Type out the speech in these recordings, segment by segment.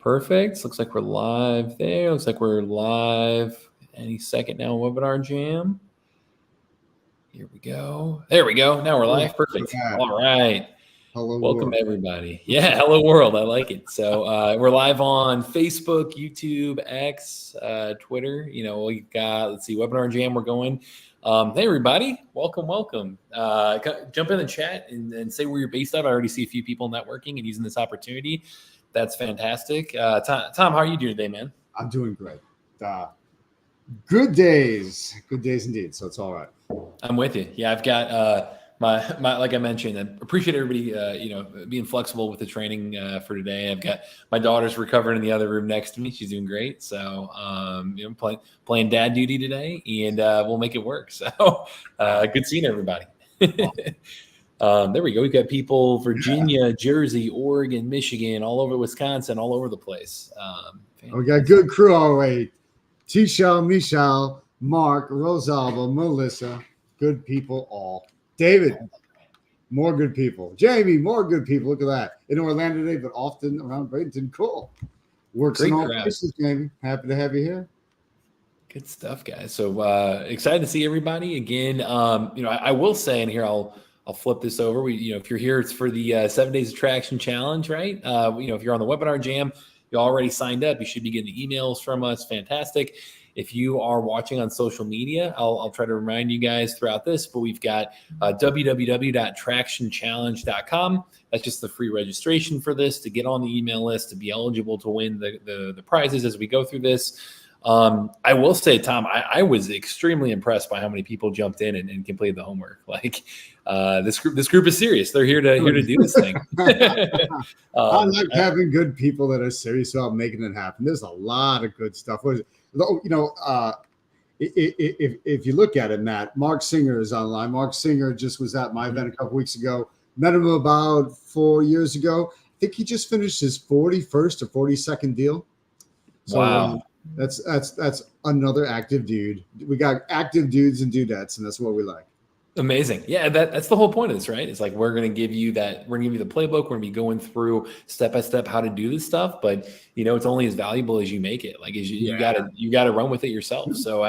Perfect. Looks like we're live there. Looks like we're live any second now on Webinar Jam. Here we go. There we go. Now we're live. Perfect. All right. Hello, welcome world. Everybody. Yeah, hello world. I like it. So we're live on Facebook, YouTube, X, Twitter. We got, let's see, Webinar Jam. We're going. Hey everybody, welcome. Jump in the chat and say where you're based out. I already see a few people networking and using this opportunity. That's fantastic. Tom, how are you doing today, man? I'm doing great. Good days indeed. So it's all right. I'm with you. Yeah, I've got my like I mentioned, I appreciate everybody being flexible with the training for today. I've got my daughter's recovering in the other room next to me. She's doing great. So playing dad duty today, and we'll make it work. So good seeing everybody. There we go. We've got people Virginia, Jersey, Oregon, Michigan, all over Wisconsin, all over the place. We got a good crew all the way. T-Shell, Michelle, Mark, Rosalba, Melissa, good people all. David, more good people. Jamie, more good people. Look at that. In Orlando today, but often around Bradenton. Cool. Works in all places, Jamie. Happy to have you here. Good stuff, guys. So excited to see everybody again. I will say, and here I'll flip this over. If you're here, it's for the 7 days attraction challenge, right? If you're on the Webinar Jam, you already signed up. You should be getting emails from us. Fantastic. If you are watching on social media, I'll try to remind you guys throughout this, but we've got www.tractionchallenge.com. That's just the free registration for this to get on the email list, to be eligible to win the prizes as we go through this. I will say, Tom, I was extremely impressed by how many people jumped in and completed the homework. Like this group is serious. They're here to do this thing. I like having good people that are serious about making it happen. There's a lot of good stuff. What is it? If you look at it, Matt, Mark Singer is online. Mark Singer just was at my event a couple weeks ago. Met him about 4 years ago. I think he just finished his 41st or 42nd deal. So, wow. That's another active dude. We got active dudes and dudettes, and that's what we like. Amazing. Yeah, that's the whole point of this, right? It's like we're going to give you the playbook. We're going to be going through step by step how to do this stuff, but it's only as valuable as you make it. Like you got to run with it yourself. So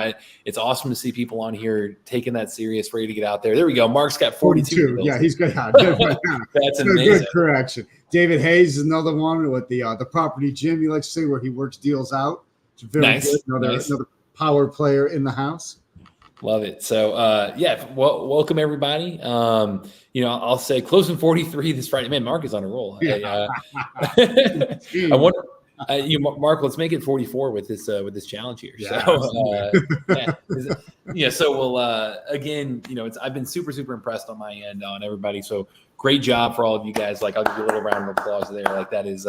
it's awesome to see people on here taking that serious, ready to get out there. There we go. Mark's got 42. Yeah, he's good. That's amazing. Good correction. David Hayes is another one with the property gym. You like to say where he works deals out. It's very nice. Good. Another power player in the house. Love it. So, welcome everybody. I'll say close in 43 this Friday. Man, Mark is on a roll. Yeah. I wonder, Mark, let's make it 44 with this challenge here. Yeah, So we'll again, I've been super impressed on my end on everybody. So great job for all of you guys. Like, I'll give you a little round of applause there. Like, that is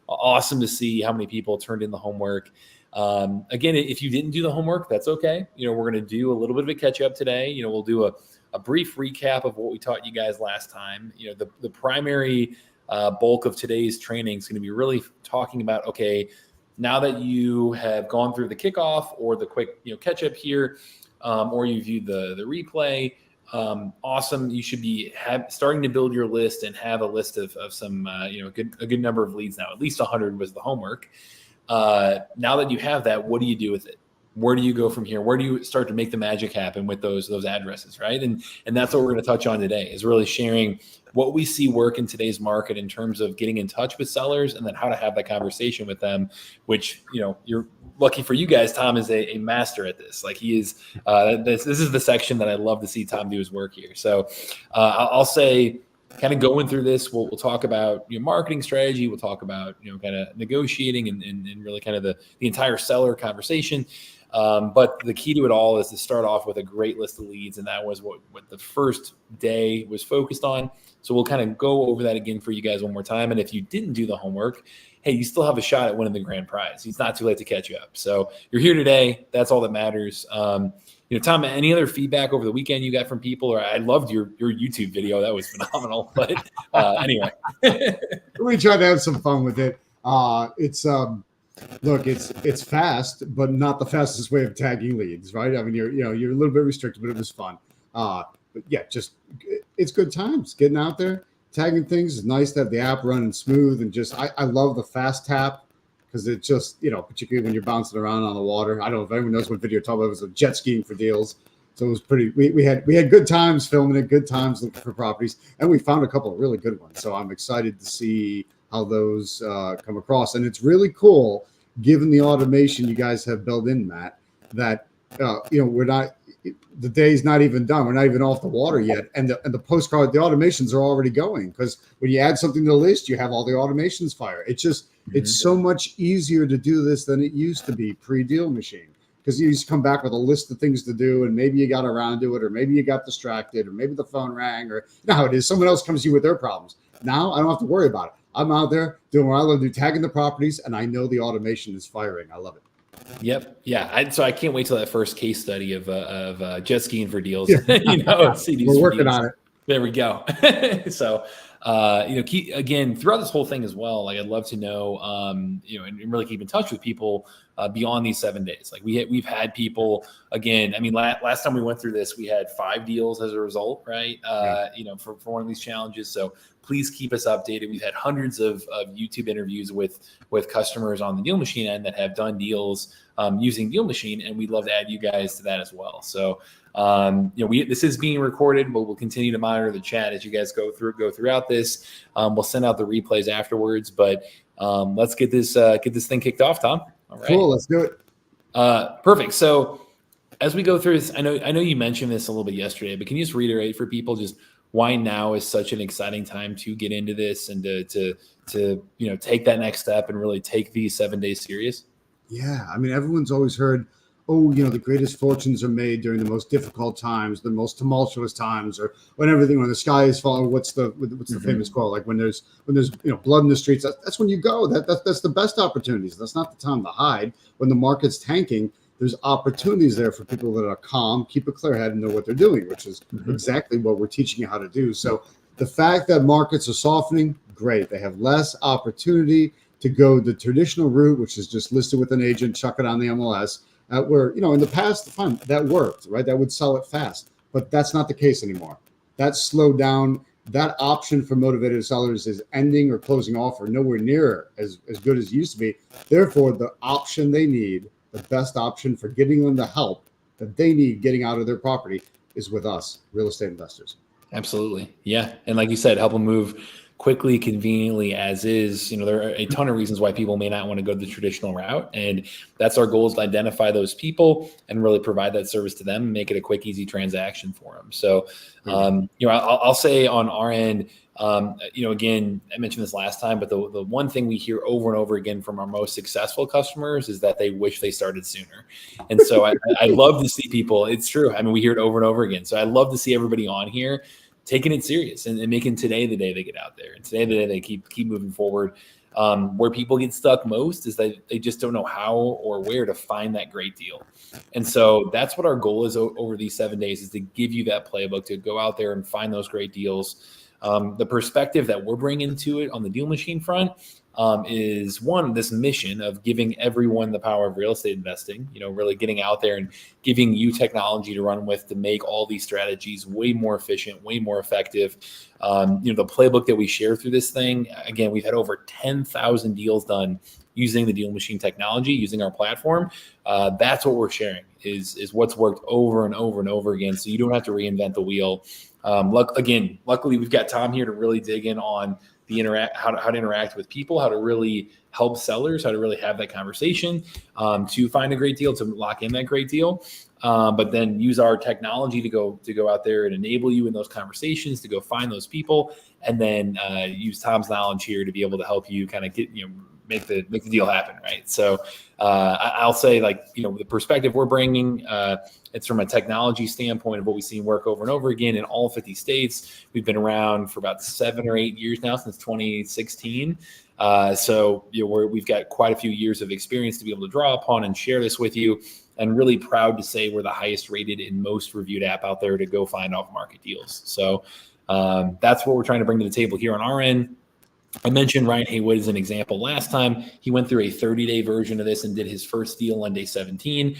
awesome to see how many people turned in the homework. Again, if you didn't do the homework, that's okay. We're going to do a little bit of a catch up today. We'll do a brief recap of what we taught you guys last time. The primary bulk of today's training is going to be really talking about, okay, now that you have gone through the kickoff or the quick, catch up here, or you viewed the replay, awesome. You should be starting to build your list and have a list of some, a good number of leads now. At least 100 was the homework. Now that you have that, what do you do with it? Where do you go from here? Where do you start to make the magic happen with those addresses, right? And that's what we're going to touch on today, is really sharing what we see work in today's market in terms of getting in touch with sellers and then how to have that conversation with them, which, you're lucky for you guys. Tom is a master at this. Like, he is, this is the section that I love to see Tom do his work here. So I'll say, kind of going through this, we'll talk about marketing strategy. We'll talk about kind of negotiating and really kind of the entire seller conversation. But the key to it all is to start off with a great list of leads, and that was what the first day was focused on. So we'll kind of go over that again for you guys one more time. And if you didn't do the homework, hey, you still have a shot at winning the grand prize. It's not too late to catch you up. So you're here today. That's all that matters. Tom, any other feedback over the weekend you got from people? Or I loved your YouTube video. That was phenomenal. But anyway. We tried to have some fun with it. It's fast, but not the fastest way of tagging leads, right? I mean, you're a little bit restricted, but it was fun. But yeah, it's good times getting out there, tagging things. It's nice to have the app running smooth, and I love the fast tap because it just, particularly when you're bouncing around on the water. I don't know if anyone knows what video you're talking about. It was a jet skiing for deals. So it was pretty, we had good times filming it, good times looking for properties, and we found a couple of really good ones. So I'm excited to see how those come across. And it's really cool, given the automation you guys have built in, Matt, that, we're not, the day's not even done. We're not even off the water yet. And the postcard, the automations are already going, because when you add something to the list, you have all the automations fire. It's just, it's so much easier to do this than it used to be pre-deal machine, because you used to come back with a list of things to do, and maybe you got around to it, or maybe you got distracted, or maybe the phone rang, or how it is. Someone else comes to you with their problems. Now I don't have to worry about it. I'm out there doing what I love to do, tagging the properties, and I know the automation is firing. I love it. Yep. Yeah. So I can't wait till that first case study of jet skiing for deals. Yeah. CDs We're for working deals. on it. There we go. So, keep, again, throughout this whole thing as well, like I'd love to know, and really keep in touch with people beyond these 7 days. Like we've had people, again, I mean, last time we went through this, we had 5 deals as a result, right? For one of these challenges. So please keep us updated. We've had hundreds of YouTube interviews with customers on the Deal Machine end that have done deals using Deal Machine, and we'd love to add you guys to that as well. So, this is being recorded, but we'll continue to monitor the chat as you guys go throughout this. We'll send out the replays afterwards, but let's get this thing kicked off, Tom. All right. Cool. Let's do it. Perfect. So as we go through this, I know you mentioned this a little bit yesterday, but can you just reiterate for people just why now is such an exciting time to get into this and to take that next step and really take these 7 days serious? Yeah. I mean, everyone's always heard, the greatest fortunes are made during the most difficult times, the most tumultuous times, or when the sky is falling. What's the famous quote? Like when there's blood in the streets, that's when you go. That's the best opportunities. That's not the time to hide. When the market's tanking, there's opportunities there for people that are calm, keep a clear head, and know what they're doing, which is exactly what we're teaching you how to do. So the fact that markets are softening, great. They have less opportunity to go the traditional route, which is just listed with an agent, chuck it on the MLS. Where, in the past, fine, that worked, right? That would sell it fast, but that's not the case anymore. That's slowed down. That option for motivated sellers is ending or closing off, or nowhere near as good as it used to be. Therefore, the option they need, the best option for getting them the help that they need getting out of their property, is with us, real estate investors. Absolutely. Yeah. And like you said, help them move quickly, conveniently as is. There are a ton of reasons why people may not want to go the traditional route. And that's our goal, is to identify those people and really provide that service to them and make it a quick, easy transaction for them. So, I'll say on our end, again, I mentioned this last time, but the one thing we hear over and over again from our most successful customers is that they wish they started sooner. And so I love to see people, it's true. I mean, we hear it over and over again. So I love to see everybody on here taking it serious and making today the day they get out there, and today the day they keep moving forward. Where people get stuck most is that they just don't know how or where to find that great deal. And so that's what our goal is over these 7 days, is to give you that playbook to go out there and find those great deals. The perspective that we're bringing to it on the Deal Machine front is this mission of giving everyone the power of real estate investing, really getting out there and giving you technology to run with to make all these strategies way more efficient, way more effective. The playbook that we share through this thing, again, we've had over 10,000 deals done using the Deal Machine technology, using our platform. That's what we're sharing is what's worked over and over and over again. So you don't have to reinvent the wheel. Luckily we've got Tom here to really dig in on the how to interact with people, how to really help sellers, how to really have that conversation, to find a great deal, to lock in that great deal, but then use our technology to go out there and enable you in those conversations, to go find those people, and then use Tom's knowledge here to be able to help you kind of get make the deal happen, right? So I'll say, the perspective we're bringing, it's from a technology standpoint of what we've seen work over and over again in all 50 states. We've been around for about 7 or 8 years now, since 2016. So we've got quite a few years of experience to be able to draw upon and share this with you. And really proud to say we're the highest rated and most reviewed app out there to go find off market deals. So that's what we're trying to bring to the table here on our end. I mentioned Ryan Haywood as an example last time. He went through a 30-day version of this and did his first deal on day 17.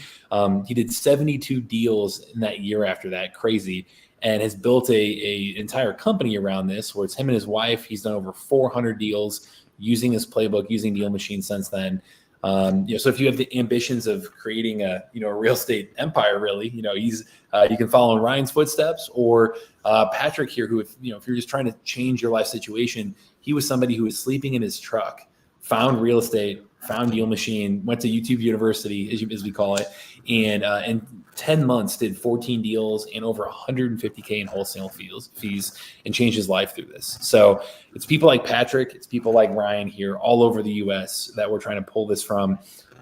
He did 72 deals in that year after that, crazy, and has built a entire company around this, where it's him and his wife. He's done over 400 deals using this playbook, using Deal Machine since then. So if you have the ambitions of creating a real estate empire, really, you can follow in Ryan's footsteps, or Patrick here, who, if you're just trying to change your life situation, he was somebody who was sleeping in his truck, found real estate, found DealMachine, went to YouTube University, as we call it, and in 10 months did 14 deals and over 150K in wholesale fees, and changed his life through this. So it's people like Patrick, it's people like Ryan here all over the US that we're trying to pull this from.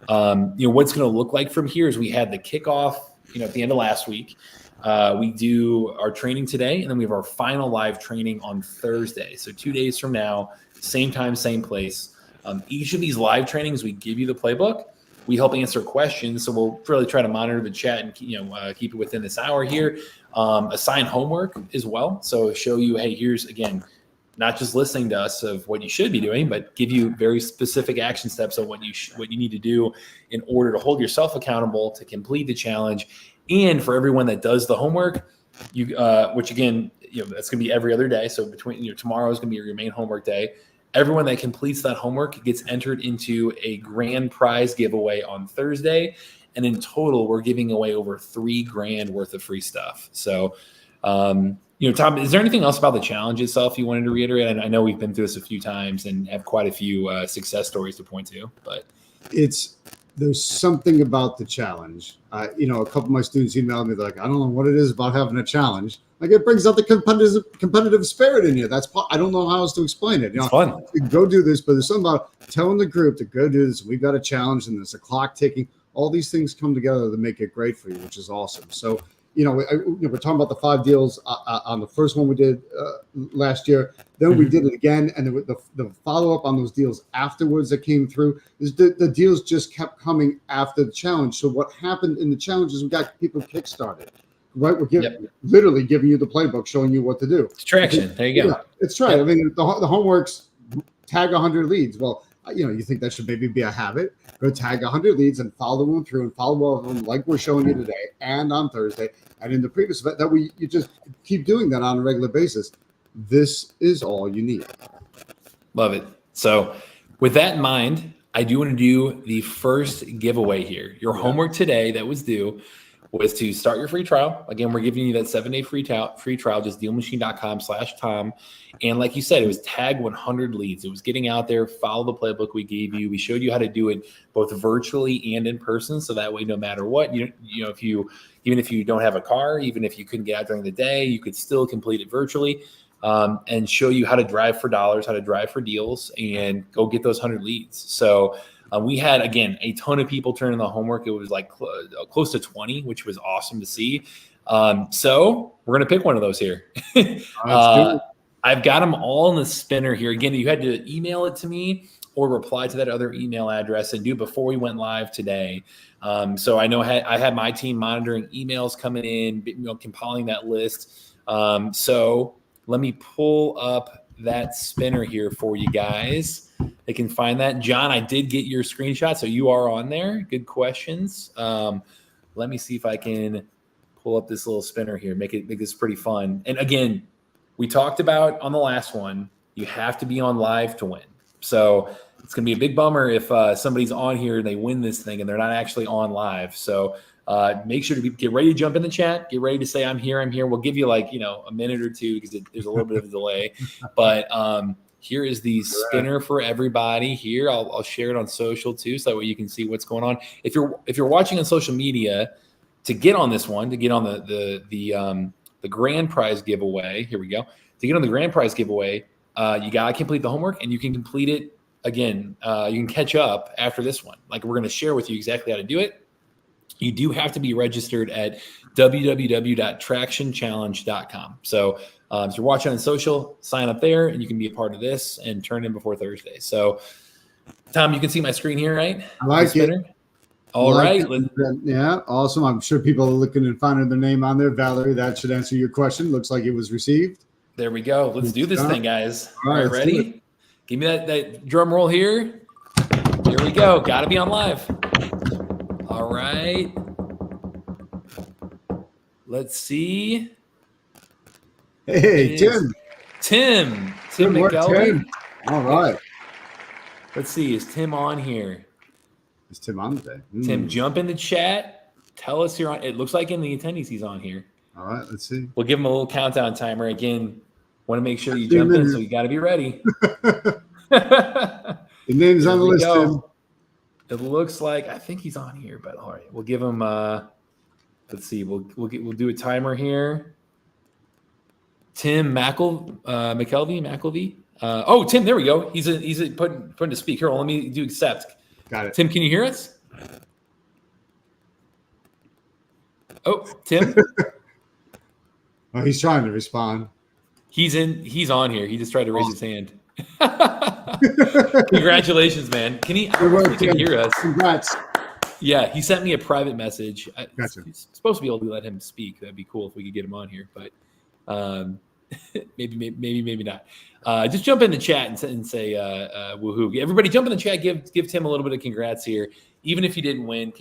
What's going to look like from here is we had the kickoff, at the end of last week. We do our training today, and then we have our final live training on Thursday. So 2 days from now, same time, same place. Each of these live trainings, we give you the playbook. We help answer questions. So we'll really try to monitor the chat and keep it within this hour here. Assign homework as well. So show you, hey, here's, again, not just listening to us of what you should be doing, but give you very specific action steps of what you need to do in order to hold yourself accountable to complete the challenge. And for everyone that does the homework, which again, that's going to be every other day. So between tomorrow is going to be your main homework day. Everyone that completes that homework gets entered into a grand prize giveaway on Thursday. And in total, we're giving away over $3,000 worth of free stuff. So, Tom, is there anything else about the challenge itself you wanted to reiterate? And I know we've been through this a few times and have quite a few success stories to point to, but there's something about the challenge. A couple of my students emailed me, like, I don't know what it is about having a challenge. Like, it brings out the competitive spirit in you. I don't know how else to explain it. It's fun. Go do this, but there's something about telling the group to go do this. We've got a challenge, and there's a clock ticking. All these things come together to make it great for you, which is awesome. So, we're talking about the 5 deals on the first one we did last year. Then we did it again, and the follow up on those deals afterwards that came through is the deals just kept coming after the challenge. So what happened in the challenge is we got people kickstarted, right? We're literally giving you the playbook, showing you what to do. It's traction. There you go. Yeah, it's right. Yep. I mean, the homework's tag 100 leads. Well, you think that should maybe be a habit. Go tag 100 leads and follow them through and follow all of them like we're showing you today and on Thursday and in the previous event. You just keep doing that on a regular basis. This is all you need. Love it. So with that in mind, I do want to do the first giveaway here. Your homework today that was due was to start your free trial. Again, we're giving you that 7-day free trial, just dealmachine.com/Tom. And like you said, it was tag 100 leads. It was getting out there, follow the playbook we gave you. We showed you how to do it both virtually and in person. So that way, no matter what, even if you don't have a car, even if you couldn't get out during the day, you could still complete it virtually, and show you how to drive for dollars, how to drive for deals, and go get those 100 leads. So we had, again, a ton of people turn in the homework. It was like close to 20, which was awesome to see. So we're going to pick one of those here. I've got them all in the spinner here. Again, you had to email it to me or reply to that other email address and do it before we went live today. So I know I had my team monitoring emails coming in, compiling that list. So let me pull up that spinner here for you guys. They can find that. John, I did get your screenshot, so you are on there. Good questions. Let me see if I can pull up this little spinner here, make this pretty fun. And again, we talked about on the last one, you have to be on live to win. So it's going to be a big bummer if somebody's on here and they win this thing and they're not actually on live. So make sure to get ready to jump in the chat. Get ready to say, I'm here. We'll give you a minute or two because there's a little bit of a delay. But here is the spinner for everybody here. I'll share it on social too, so that way you can see what's going on. If you're watching on social media, to get on this one, to get on the grand prize giveaway, here we go. To get on the grand prize giveaway, you gotta complete the homework, and you can complete it again. You can catch up after this one. Like, we're gonna share with you exactly how to do it. You do have to be registered at www.tractionchallenge.com. So if you're watching on social, sign up there, and you can be a part of this and turn in before Thursday. So, Tom, you can see my screen here, right? I like it. All right. Yeah, awesome. I'm sure people are looking and finding their name on there. Valerie, that should answer your question. Looks like it was received. There we go. Let's do this thing, guys. All right, ready? Give me that drum roll here. Here we go. Got to be on live. All right. Let's see. Hey, Tim. Tim McGelvey. All right. Let's see. Is Tim on here? Is Tim on today? Tim, jump in the chat. Tell us you're on. It looks like in the attendees he's on here. All right, let's see. We'll give him a little countdown timer. Again, want to make sure you jump in, so you got to be ready. The name's on the list, Tim. It looks like, I think he's on here, but all right, we'll give him. Let's see. We'll do a timer here. Tim McKelvey. Oh, Tim, there we go. He's putting to speak. Here, let me do accept. Got it. Tim, can you hear us? Oh, Tim. Oh, he's trying to respond. He's on here. He just tried to raise his hand. Congratulations, man. Can he hear us? Congrats. Yeah, he sent me a private message. Gotcha. He's supposed to be able to let him speak. That'd be cool if we could get him on here, but maybe not. Just jump in the chat and say woohoo. Everybody jump in the chat. Give Tim a little bit of congrats here. Even if you didn't win,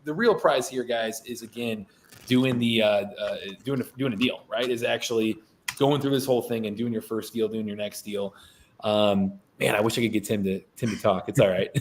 the real prize here, guys, is again doing a deal, right? Is actually going through this whole thing and doing your first deal, doing your next deal. Man, I wish I could get Tim to talk. It's all right.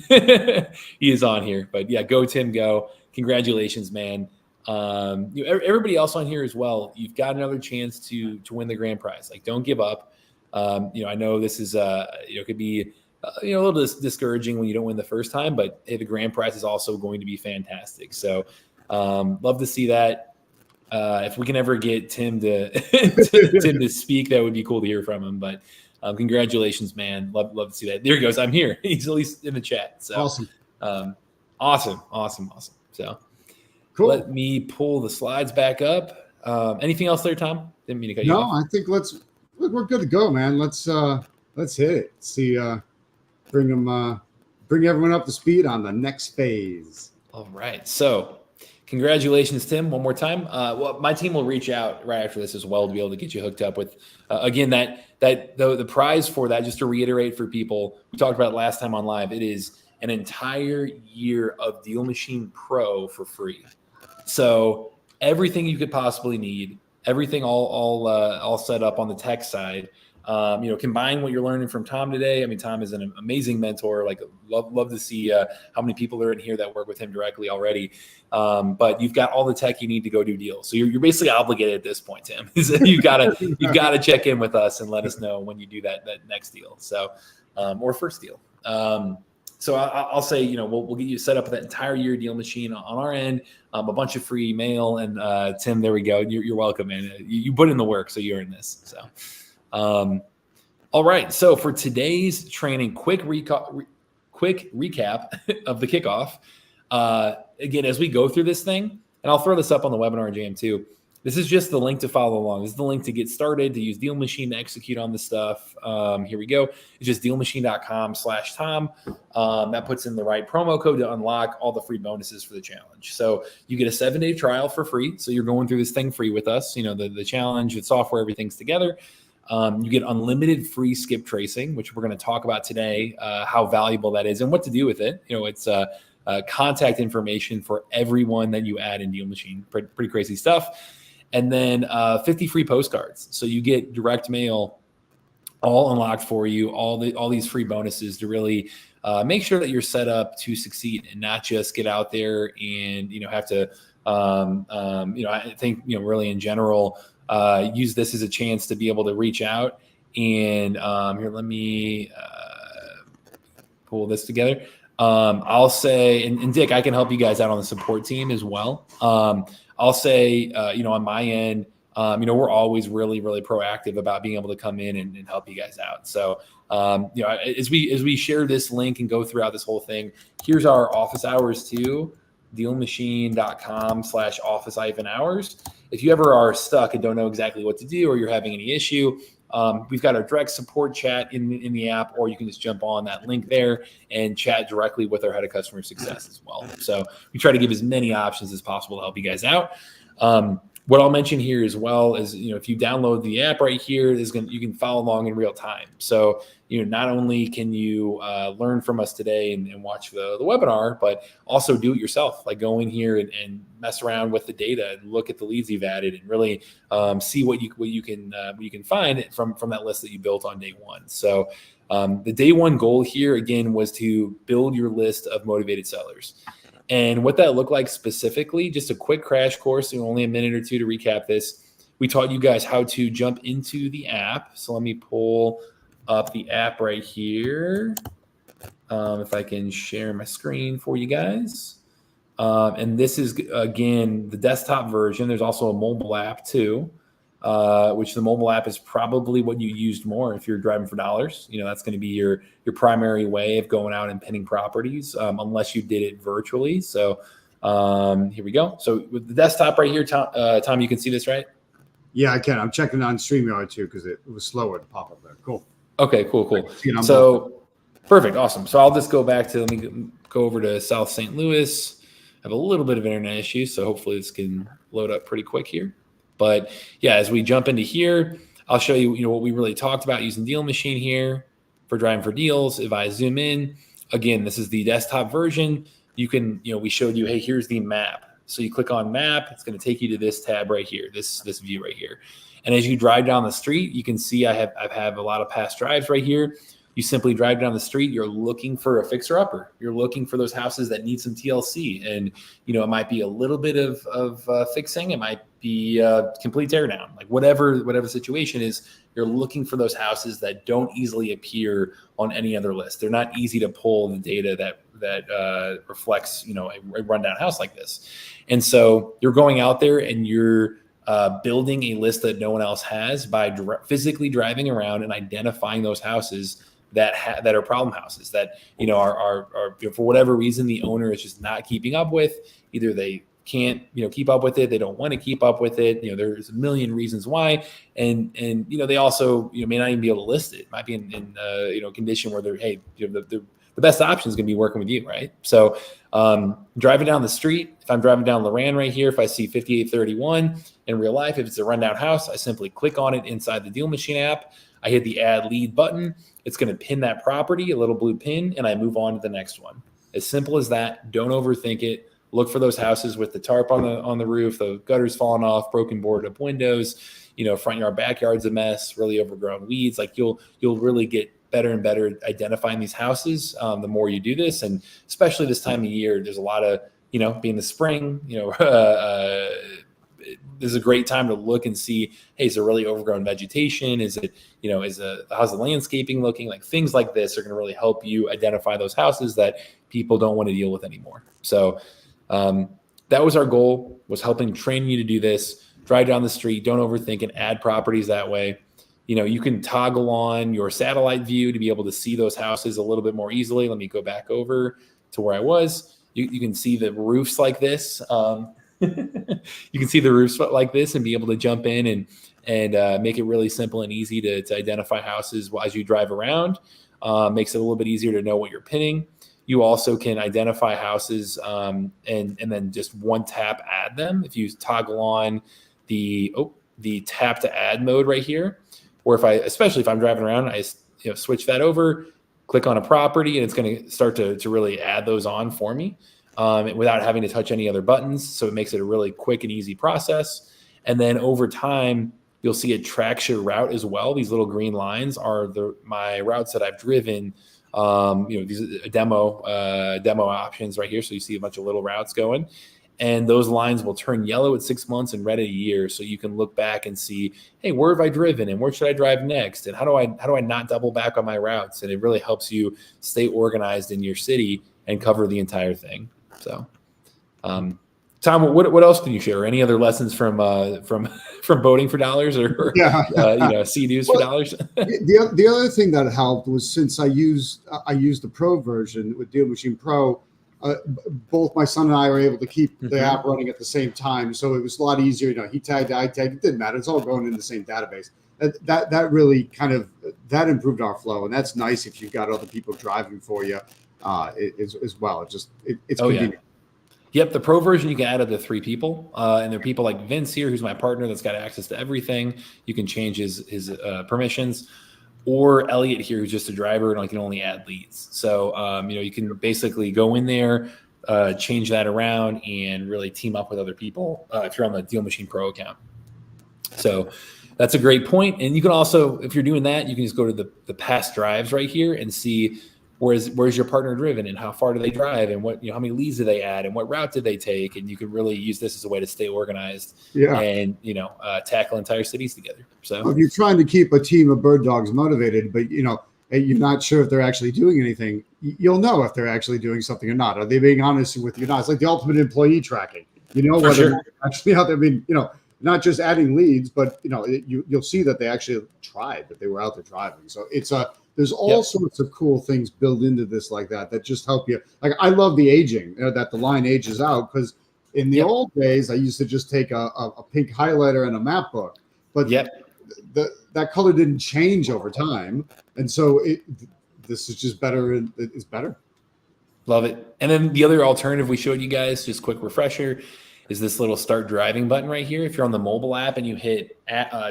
He is on here, but yeah, go Tim, go. Congratulations, man. Everybody else on here as well. You've got another chance to win the grand prize. Like, don't give up. I know this is could be a little discouraging when you don't win the first time, but hey, the grand prize is also going to be fantastic. So love to see that. If we can ever get Tim to speak, that would be cool to hear from him. But congratulations, man. Love to see that. There he goes. I'm here. He's at least in the chat. So awesome. Awesome. So cool. Let me pull the slides back up. Anything else there, Tom? Didn't mean to cut you off. No, I think we're good to go, man. Let's hit it. See, bring everyone up to speed on the next phase. All right. So congratulations, Tim, one more time. Well, my team will reach out right after this as well to be able to get you hooked up with, again, the prize for that, just to reiterate for people, we talked about it last time on live, it is an entire year of DealMachine Pro for free. So everything you could possibly need, everything all set up on the tech side. Combine what you're learning from Tom today. I mean, Tom is an amazing mentor. Like, love to see how many people are in here that work with him directly already. But you've got all the tech you need to go do deals. So you're basically obligated at this point, Tim. you've got to check in with us and let us know when you do that next deal. So or first deal. So I'll say, we'll get you set up with that entire year DealMachine on our end, a bunch of free email, and Tim, there we go. You're welcome, man. You put in the work, so you're in this. So. All right. So for today's training, quick recap of the kickoff. Again, as we go through this thing, and I'll throw this up on the webinar jam too. This is just the link to follow along. This is the link to get started, to use DealMachine to execute on this stuff. Here we go. It's just dealmachine.com/Tom. That puts in the right promo code to unlock all the free bonuses for the challenge. So you get a 7-day trial for free. So you're going through this thing free with us. The challenge, the software, everything's together. You get unlimited free skip tracing, which we're going to talk about today, how valuable that is and what to do with it. It's contact information for everyone that you add in DealMachine. Pretty crazy stuff. And then 50 free postcards. So you get direct mail all unlocked for you, all these free bonuses to really make sure that you're set up to succeed and not just get out there and, have to, I think, really in general, use this as a chance to be able to reach out and here, let me pull this together. I'll say, and Dick, I can help you guys out on the support team as well. I'll say, on my end, we're always really, really proactive about being able to come in and help you guys out. So, as we share this link and go throughout this whole thing, here's our office hours too, dealmachine.com/office-hours. If you ever are stuck and don't know exactly what to do, or you're having any issue, we've got our direct support chat in the app, or you can just jump on that link there and chat directly with our head of customer success as well. So we try to give as many options as possible to help you guys out. What I'll mention here as well is, if you download the app right here, you can follow along in real time. So, not only can you learn from us today and watch the webinar, but also do it yourself, like go in here and mess around with the data and look at the leads you've added and really see what you can find from that list that you built on day one. So The day one goal here, again, was to build your list of motivated sellers. And what that looked like specifically, just a quick crash course, only a minute or two to recap this. We taught you guys how to jump into the app. So let me pull up the app right here. If I can share my screen for you guys. And this is, again, the desktop version. There's also a mobile app too, which the mobile app is probably what you used more if you're driving for dollars. That's going to be your primary way of going out and pinning properties, unless you did it virtually. So here we go. So with the desktop right here, Tom, you can see this, right? Yeah, I can. I'm checking on StreamYard too because it was slower to pop up there. Cool. Okay, cool. So perfect, awesome. So I'll just go back to, let me go over to South St. Louis. I have a little bit of internet issues, so hopefully this can load up pretty quick here. But yeah, as we jump into here, I'll show you, what we really talked about using DealMachine here for driving for deals. If I zoom in, again, this is the desktop version. You can, we showed you, hey, here's the map. So you click on map, it's going to take you to this tab right here, this view right here. And as you drive down the street, you can see I have a lot of past drives right here. You simply drive down the street, you're looking for a fixer-upper. You're looking for those houses that need some TLC. And, it might be a little bit of fixing. It might be a complete teardown. Like whatever the situation is, you're looking for those houses that don't easily appear on any other list. They're not easy to pull the data that reflects, a rundown house like this. And so you're going out there and you're building a list that no one else has by physically driving around and identifying those houses that are problem houses that are for whatever reason the owner is just not keeping up with. Either they can't keep up with it, they don't want to keep up with it. There's a million reasons why, and they also may not even be able to list it. It might be in condition where they're, hey, the best option is going to be working with you, right? So driving down the street, if I'm driving down Loran right here, if I see 5831 in real life, if it's a rundown house, I simply click on it inside the DealMachine app. I hit the add lead button. It's going to pin that property, a little blue pin, and I move on to the next one. As simple as that. Don't overthink it. Look for those houses with the tarp on the roof, the gutters falling off, broken boarded up windows, front yard, backyard's a mess, really overgrown weeds. Like you'll really get better and better at identifying these houses the more you do this. And especially this time of year, there's a lot of, being the spring, this is a great time to look and see, hey, is there really overgrown vegetation? Is it, how's the landscaping looking? Like things like this are going to really help you identify those houses that people don't want to deal with anymore. So that was our goal, was helping train you to do this. Drive down the street, don't overthink, and add properties that way. You can toggle on your satellite view to be able to see those houses a little bit more easily. Let me go back over to where I was. You can see the roofs like this. You can see the roofs like this and be able to jump in and make it really simple and easy to identify houses as you drive around. Makes it a little bit easier to know what you're pinning. You also can identify houses and then just one tap add them. If you toggle on the tap to add mode right here, or especially if I'm driving around, I switch that over, click on a property, and it's going to start to really add those on for me. Without having to touch any other buttons. So it makes it a really quick and easy process. And then over time, you'll see it tracks your route as well. These little green lines are my routes that I've driven. These are demo options right here. So you see a bunch of little routes going. And those lines will turn yellow at 6 months and red at a year. So you can look back and see, hey, where have I driven and where should I drive next? And how do I not double back on my routes? And it really helps you stay organized in your city and cover the entire thing. So, Tom, what else can you share? Any other lessons from boating for dollars or sea-doos for dollars? The other thing that helped was since I used the Pro version with DealMachine Pro, both my son and I were able to keep the app running at the same time, so it was a lot easier. He tagged, I tagged. It didn't matter. It's all going in the same database. That really that improved our flow, and that's nice if you've got other people driving for you. As well. It's convenient. Yeah. Yep, the Pro version you can add up to 3 people, and there are people like Vince here, who's my partner, that's got access to everything. You can change his permissions, or Elliot here, who's just a driver and can only add leads. So you can basically go in there, change that around, and really team up with other people if you're on the DealMachine Pro account. So that's a great point. And you can also, if you're doing that, you can just go to the past drives right here and see where's your partner driven and how far do they drive and what, how many leads did they add and what route did they take? And you can really use this as a way to stay organized and, tackle entire cities together. So if you're trying to keep a team of bird dogs motivated, but you're not sure if they're actually doing anything, you'll know if they're actually doing something or not. Are they being honest with you? Not. It's like the ultimate employee tracking. Whether they're actually out there. I mean, not just adding leads, but you'll see that they actually tried, that they were out there driving. So there's all sorts of cool things built into this like that just help you. Like I love the aging, that the line ages out, because in the old days I used to just take a pink highlighter and a map book, but that color didn't change over time, and so this is just better. It's better. Love it. And then the other alternative we showed you guys, just quick refresher, is this little start driving button right here. If you're on the mobile app and you hit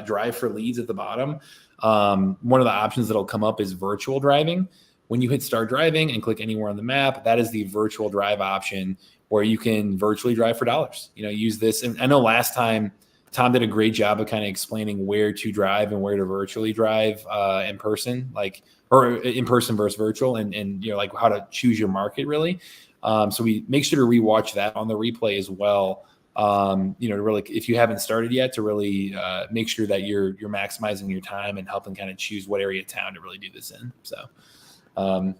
drive for leads at the bottom, one of the options that'll come up is virtual driving. When you hit start driving and click anywhere on the map, that is the virtual drive option where you can virtually drive for dollars. Use this. And I know last time Tom did a great job of kind of explaining where to drive and where to virtually drive in person, or in person versus virtual, and like how to choose your market really. So we make sure to rewatch that on the replay as well. To really, if you haven't started yet, to really make sure that you're maximizing your time and helping kind of choose what area of town to really do this in. So, and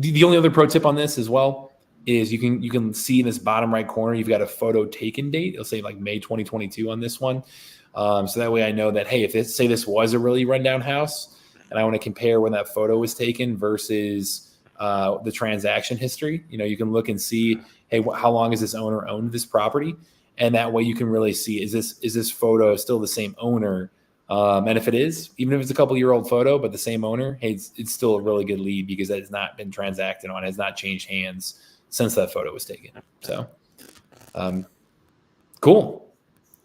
the only other pro tip on this as well is you can see in this bottom right corner, you've got a photo taken date. It'll say like May 2022 on this one. So that way I know that, hey, if say this was a really rundown house and I want to compare when that photo was taken versus the transaction history, you can look and see, hey, how long has this owner owned this property? And that way you can really see, is this photo still the same owner? And if it is, even if it's a couple-year-old photo, but the same owner, hey, it's still a really good lead because that has not been transacted on, has not changed hands since that photo was taken. So cool.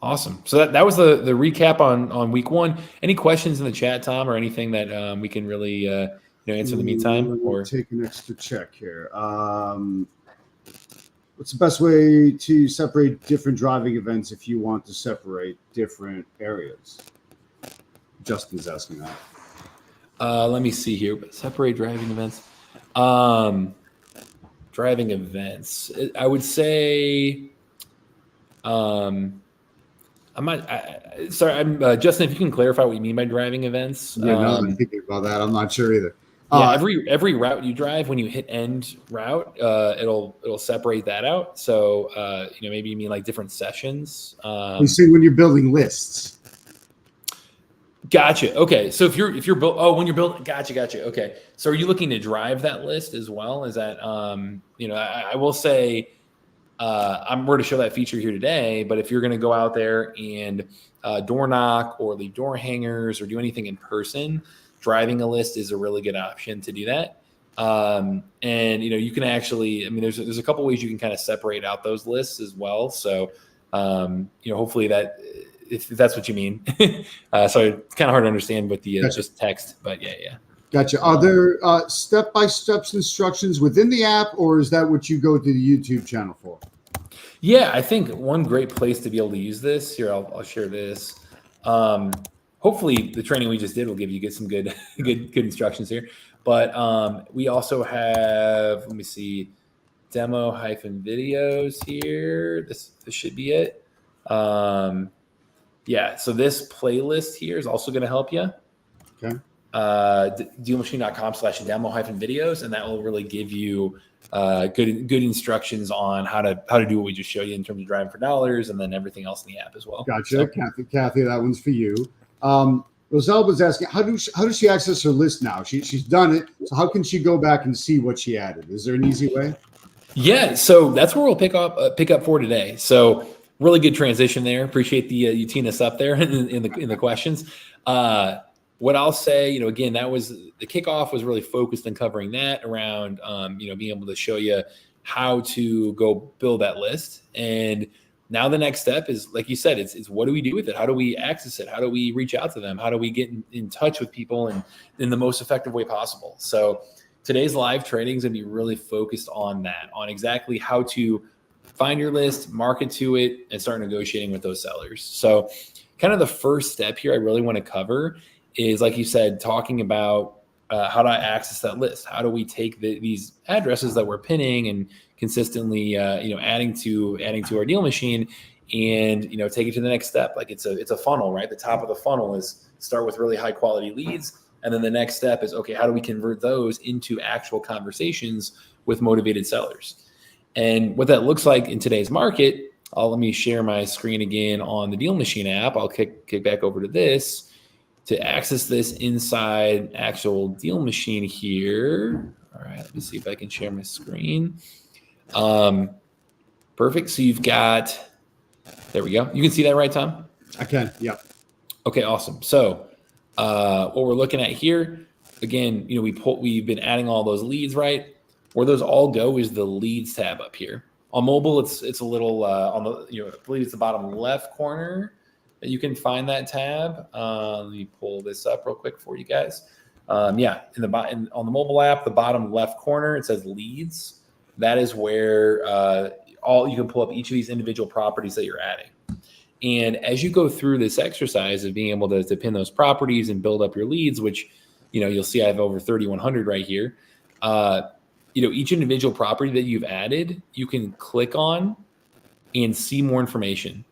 Awesome. So that was the recap on week one. Any questions in the chat, Tom, or anything that we can really answer in the meantime? Or take an extra check here. What's the best way to separate different driving events if you want to separate different areas? Justin's asking that. Let me see here. Separate driving events. Driving events. I would say. I'm Justin, if you can clarify what you mean by driving events. Yeah, no, I'm thinking about that. I'm not sure either. Every route you drive, when you hit end route, it'll separate that out. So maybe you mean like different sessions. You see when you're building lists. Gotcha. Okay. So if you're when you're building, gotcha. Okay. So are you looking to drive that list as well? Is that I will say we're going to show that feature here today, but if you're going to go out there and door knock or leave door hangers or do anything in person, driving a list is a really good option to do that. And you can actually, there's a couple ways you can kind of separate out those lists as well. So hopefully that, if that's what you mean. So it's kind of hard to understand with the just text, but yeah. Gotcha. Are there step-by-step instructions within the app, or is that what you go to the YouTube channel for? Yeah, I think one great place to be able to use this here, I'll share this. Hopefully the training we just did will give you some good instructions here. But we also have, let me see, demo-videos here. This should be it. So this playlist here is also going to help you. Okay. DealMachine.com/demo-videos, and that will really give you good instructions on how to do what we just showed you in terms of driving for dollars, and then everything else in the app as well. Gotcha. So, Kathy, that one's for you. Roselle was asking, how does she access her list now? She's done it, so how can she go back and see what she added? Is there an easy way? Yeah, so that's where we'll pick up for today. So really good transition there. Appreciate you teeing us up there in the questions. What I'll say, again, that was the kickoff was really focused on covering that around, being able to show you how to go build that list. And now the next step is, like you said, it's what do we do with it? How do we access it? How do we reach out to them? How do we get in touch with people in the most effective way possible? So today's live training is going to be really focused on that, on exactly how to find your list, market to it, and start negotiating with those sellers. So kind of the first step here I really want to cover is, like you said, talking about how to access that list. How do we take these addresses that we're pinning and consistently, adding to our deal machine, and take it to the next step. Like it's a funnel, right? The top of the funnel is start with really high quality leads, and then the next step is, okay, how do we convert those into actual conversations with motivated sellers? And what that looks like in today's market, let me share my screen again on the Deal Machine app. I'll kick back over to this to access this inside actual Deal Machine here. All right, let me see if I can share my screen. Perfect. So you've got, there we go. You can see that, right, Tom? I can. Yeah. Okay, awesome. So what we're looking at here, again, we've been adding all those leads, right? Where those all go is the leads tab up here. On mobile, it's a little on the, I believe it's the bottom left corner that you can find that tab. Let me pull this up real quick for you guys. On the mobile app, the bottom left corner, it says leads. That is where you can pull up each of these individual properties that you're adding. And as you go through this exercise of being able to pin those properties and build up your leads, which you'll see I have over 3,100 right here. Each individual property that you've added, you can click on and see more information.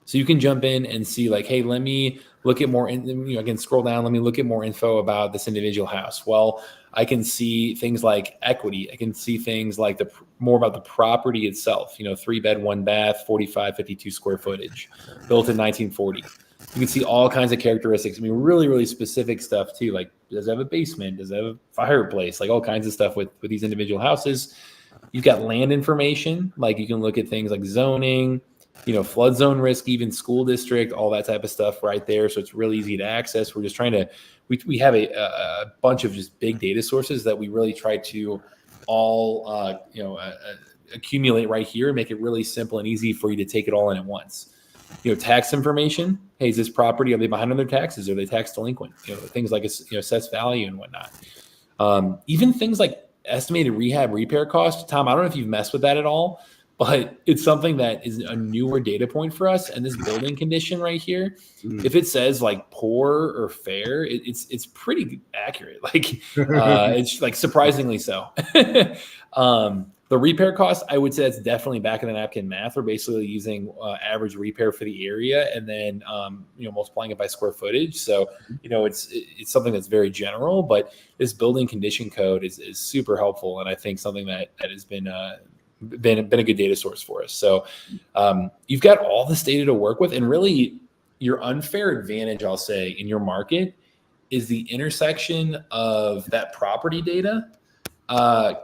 So you can jump in and see, like, hey, let me look at more, I can scroll down, let me look at more info about this individual house. Well, I can see things like equity. I can see things like more about the property itself, 3-bed, 1-bath, 4552 square footage, built in 1940. You can see all kinds of characteristics. I mean, really, really specific stuff too. Like, does it have a basement? Does it have a fireplace? Like all kinds of stuff with these individual houses. You've got land information. Like you can look at things like zoning, flood zone risk, even school district, all that type of stuff right there. So it's really easy to access. We're just trying to, we have a bunch of just big data sources that we really try to all, accumulate right here and make it really simple and easy for you to take it all in at once. Tax information. Hey, is this property, are they behind on their taxes? Are they tax delinquent? Things like, assessed value and whatnot. Even things like estimated rehab repair cost. Tom, I don't know if you've messed with that at all, but it's something that is a newer data point for us. And this building condition right here, if it says like poor or fair, it's pretty accurate. Like it's like surprisingly so. The repair cost, I would say that's definitely back in the napkin math. We're basically using average repair for the area and then multiplying it by square footage. So it's something that's very general, but this building condition code is super helpful, and I think something that has been a good data source for us. So you've got all this data to work with, and really your unfair advantage, I'll say, in your market is the intersection of that property data,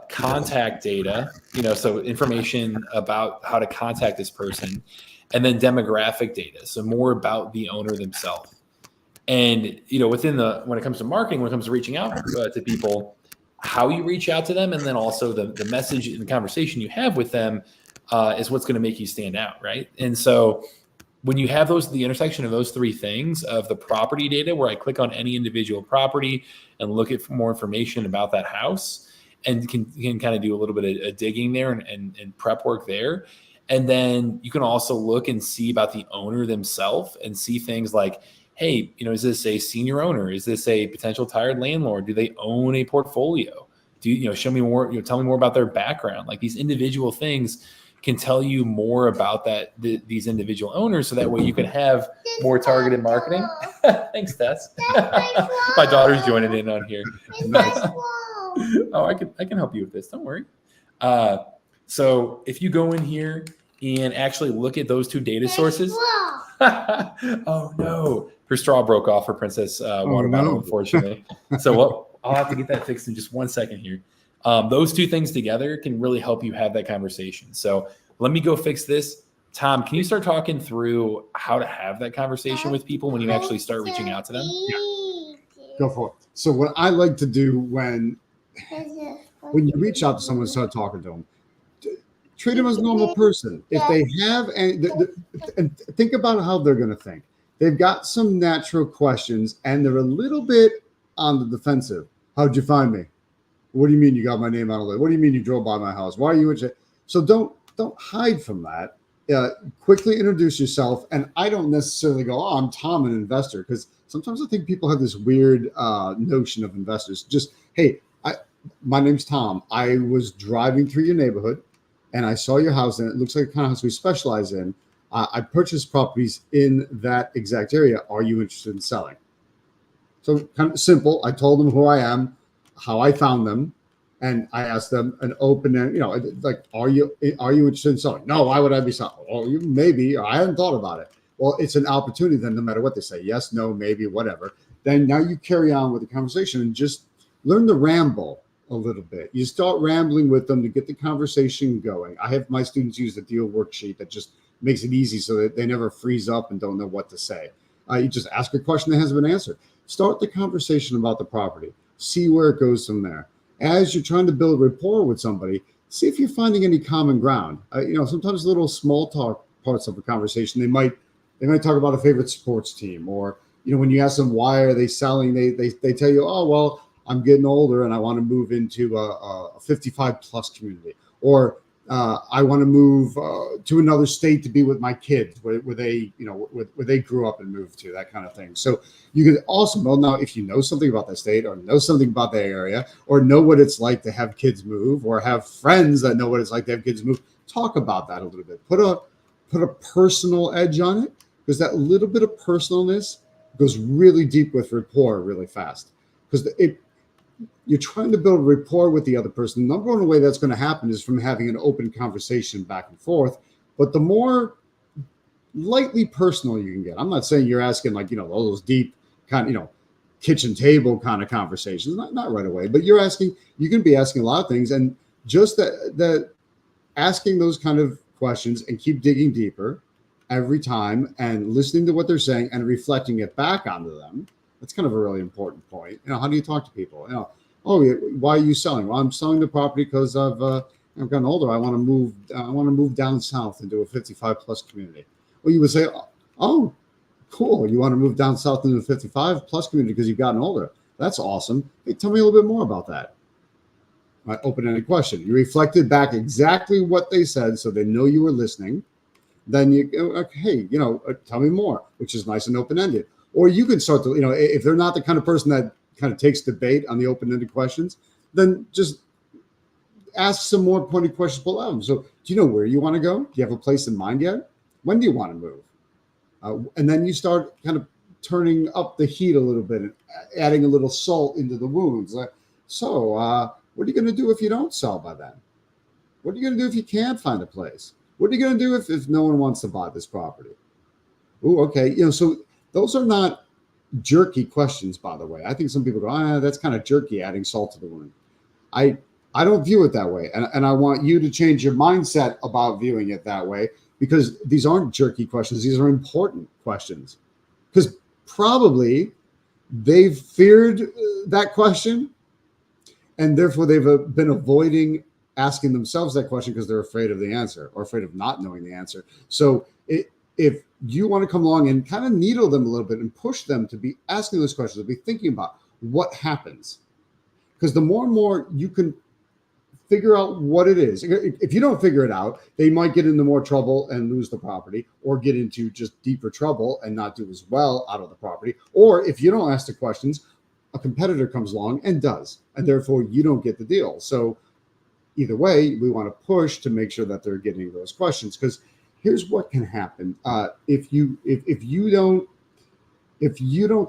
contact data, so information about how to contact this person, and then demographic data. So more about the owner themselves. And, when it comes to marketing, when it comes to reaching out to people, how you reach out to them, and then also the message and the conversation you have with them is what's going to make you stand out, right? And so when you have the intersection of those three things, of the property data, where I click on any individual property and look at more information about that house, and can kind of do a little bit of digging there and prep work there. And then you can also look and see about the owner themselves and see things like, hey, is this a senior owner? Is this a potential tired landlord? Do they own a portfolio? Show me more, tell me more about their background. Like these individual things can tell you more about these individual owners. So that way you can have more targeted marketing. Thanks, Tess. My daughter's joining in on here. Nice. Oh, I can help you with this. Don't worry. So if you go in here and actually look at those two data sources. Oh no, her straw broke off her princess water bottle, unfortunately. So I'll have to get that fixed in just 1 second here. Those two things together can really help you have that conversation. So let me go fix this. Tom, can you start talking through how to have that conversation with people when you actually start reaching out to them? Yeah. Go for it. So what I like to do when you reach out to someone and start talking to them, treat them as a normal person. If they have and think about how they're going to think. They've got some natural questions and they're a little bit on the defensive. How'd you find me? What do you mean you got my name on a list? What do you mean you drove by my house? Why are you? So don't hide from that. quickly introduce yourself. And I don't necessarily go, oh, I'm Tom, an investor, because sometimes I think people have this weird notion of investors. Just, hey, my name's Tom. I was driving through your neighborhood and I saw your house and it looks like the kind of house we specialize in. I purchased properties in that exact area. Are you interested in selling? So kind of simple. I told them who I am, how I found them, and I asked them an open end, like, are you interested in selling? No, why would I be selling? Oh, you maybe, or I hadn't thought about it. Well, it's an opportunity then, no matter what they say, yes, no, maybe, whatever. Then now you carry on with the conversation and just learn to ramble a little bit. You start rambling with them to get the conversation going. I have my students use the deal worksheet that just makes it easy so that they never freeze up and don't know what to say. You just ask a question that hasn't been answered. Start the conversation about the property. See where it goes from there. As you're trying to build rapport with somebody, see if you're finding any common ground. Sometimes little small talk parts of a conversation, they might talk about a favorite sports team, or when you ask them why are they selling, they tell you, oh well, I'm getting older and I want to move into a 55 plus community, or I want to move to another state to be with my kids where they grew up and moved to, that kind of thing. So you could also, well, now if you know something about that state or know something about that area or know what it's like to have kids move or have friends that know what it's like to have kids move, talk about that a little bit. Put a personal edge on it, because that little bit of personalness goes really deep with rapport really fast, because you're trying to build rapport with the other person. The number one way that's going to happen is from having an open conversation back and forth. But the more lightly personal you can get, I'm not saying you're asking like, all those deep kind of, kitchen table kind of conversations, not right away, but you can be asking a lot of things, and just that asking those kind of questions and keep digging deeper every time and listening to what they're saying and reflecting it back onto them. That's kind of a really important point. How do you talk to people? Oh, why are you selling? Well, I'm selling the property because I've gotten older. I want to move down south into a 55 plus community. Well, you would say, oh, cool. You want to move down south into a 55 plus community because you've gotten older. That's awesome. Hey, tell me a little bit more about that. My open-ended question. You reflected back exactly what they said, so they know you were listening. Then you go, hey, tell me more, which is nice and open-ended. Or you can start to, if they're not the kind of person that kind of takes debate on the open-ended questions, then just ask some more pointed questions below them. So do you know where you want to go? Do you have a place in mind yet? When do you want to move? And then you start kind of turning up the heat a little bit and adding a little salt into the wounds. What are you going to do if you don't sell by then? What are you going to do if you can't find a place? What are you going to do if no one wants to buy this property? Oh, okay. So those are not jerky questions, by the way. I think some people go, that's kind of jerky, adding salt to the wound. I don't view it that way. And I want you to change your mindset about viewing it that way, because these aren't jerky questions. These are important questions, because probably they've feared that question, and therefore they've been avoiding asking themselves that question because they're afraid of the answer or afraid of not knowing the answer. So if you want to come along and kind of needle them a little bit and push them to be asking those questions, to be thinking about what happens, because the more and more you can figure out what it is. If you don't figure it out, they might get into more trouble and lose the property, or get into just deeper trouble and not do as well out of the property. Or if you don't ask the questions, a competitor comes along and does, and therefore you don't get the deal. So either way, we want to push to make sure that they're getting those questions, because here's what can happen. If you don't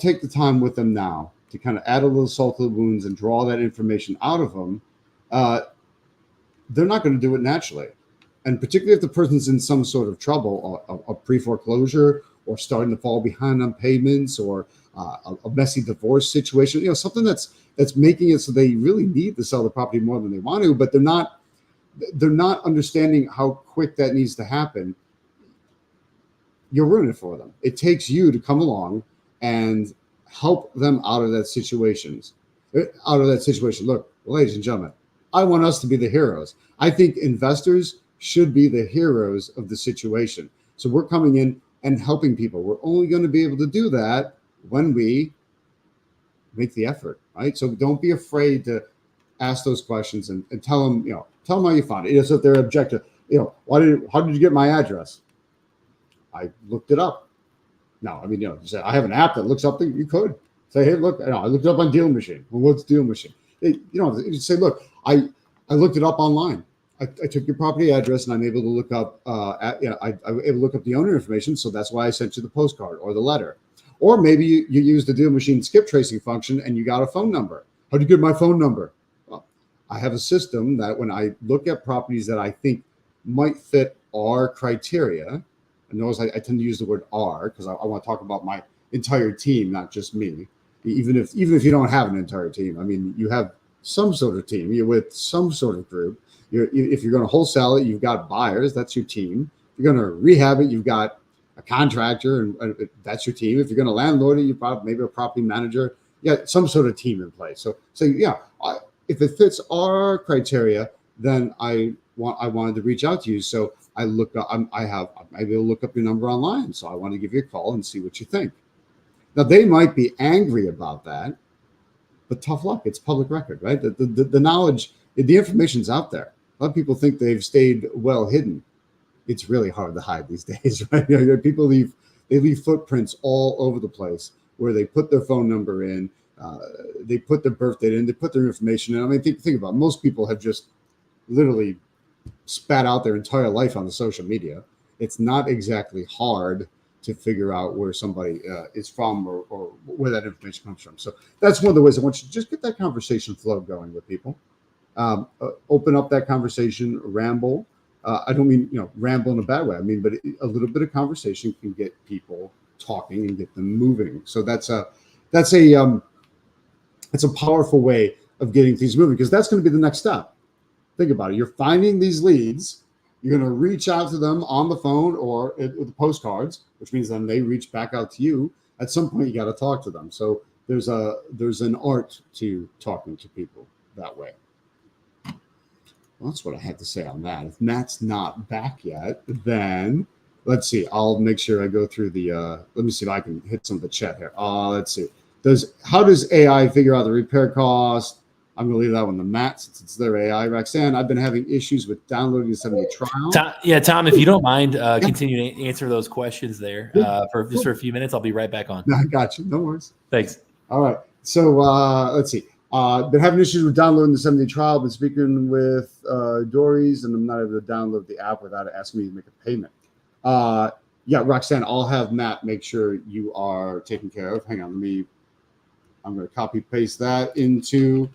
take the time with them now to kind of add a little salt to the wounds and draw that information out of them, they're not going to do it naturally. And particularly if the person's in some sort of trouble, a pre-foreclosure, or starting to fall behind on payments, or a messy divorce situation, something that's making it so they really need to sell the property more than they want to, but they're not understanding how quick that needs to happen. You're ruining it for them. It takes you to come along and help them out of that situation. Look, ladies and gentlemen, I want us to be the heroes. I think investors should be the heroes of the situation. So we're coming in and helping people. We're only going to be able to do that when we make the effort, right? So don't be afraid to ask those questions and tell them how you found it. So if they're objective, how did you get my address? I looked it up. Now, I mean, you say I have an app that looks up things. You could say, hey, look, I looked it up on DealMachine. Well, what's DealMachine? You say, look, I looked it up online. I took your property address and I'm able to look up, I was able to look up the owner information. So that's why I sent you the postcard or the letter. Or maybe you use the DealMachine skip tracing function and you got a phone number. How'd you get my phone number? Well, I have a system that when I look at properties that I think might fit our criteria, and notice I tend to use the word "our" because I want to talk about my entire team, not just me. Even if you don't have an entire team, I mean, you have some sort of team. You're with some sort of group. If you're going to wholesale it, you've got buyers. That's your team. If you're going to rehab it, you've got a contractor, and that's your team. If you're going to landlord it, you probably maybe a property manager. You got some sort of team in place. So yeah, if it fits our criteria, then I wanted to reach out to you. So I looked up. I'm able to look up your number online. So I want to give you a call and see what you think. Now they might be angry about that, but tough luck. It's public record, right? The knowledge, the information's out there. A lot of people think they've stayed well hidden. It's really hard to hide these days, right? People leave footprints all over the place where they put their phone number in, they put their birth date in, they put their information in. I mean, think about it. Most people have just literally spat out their entire life on the social media. It's not exactly hard to figure out where somebody is from or where that information comes from. So that's one of the ways I want you to just get that conversation flow going with people. Open up that conversation, ramble. I don't mean, ramble in a bad way. I mean, but a little bit of conversation can get people talking and get them moving. So that's a powerful way of getting things moving, because that's going to be the next step. Think about it. You're finding these leads. You're going to reach out to them on the phone or with the postcards, which means then they reach back out to you. At some point, you got to talk to them. So there's an art to talking to people that way. Well, that's what I had to say on that. If Matt's not back yet, then let's see. I'll make sure I go through the. Let me see if I can hit some of the chat here. Let's see. How does AI figure out the repair cost? I'm going to leave that one to Matt since it's their AI. Roxanne, I've been having issues with downloading the 7-day trial. Tom, if you don't mind, continue to answer those questions there for a few minutes. I'll be right back on. I got you. No worries. Thanks. All right. So let's see. Been having issues with downloading the 7-day trial. Been speaking with Dory's, and I'm not able to download the app without it asking me to make a payment. Yeah, Roxanne, I'll have Matt make sure you are taken care of. Hang on, I'm going to copy paste that into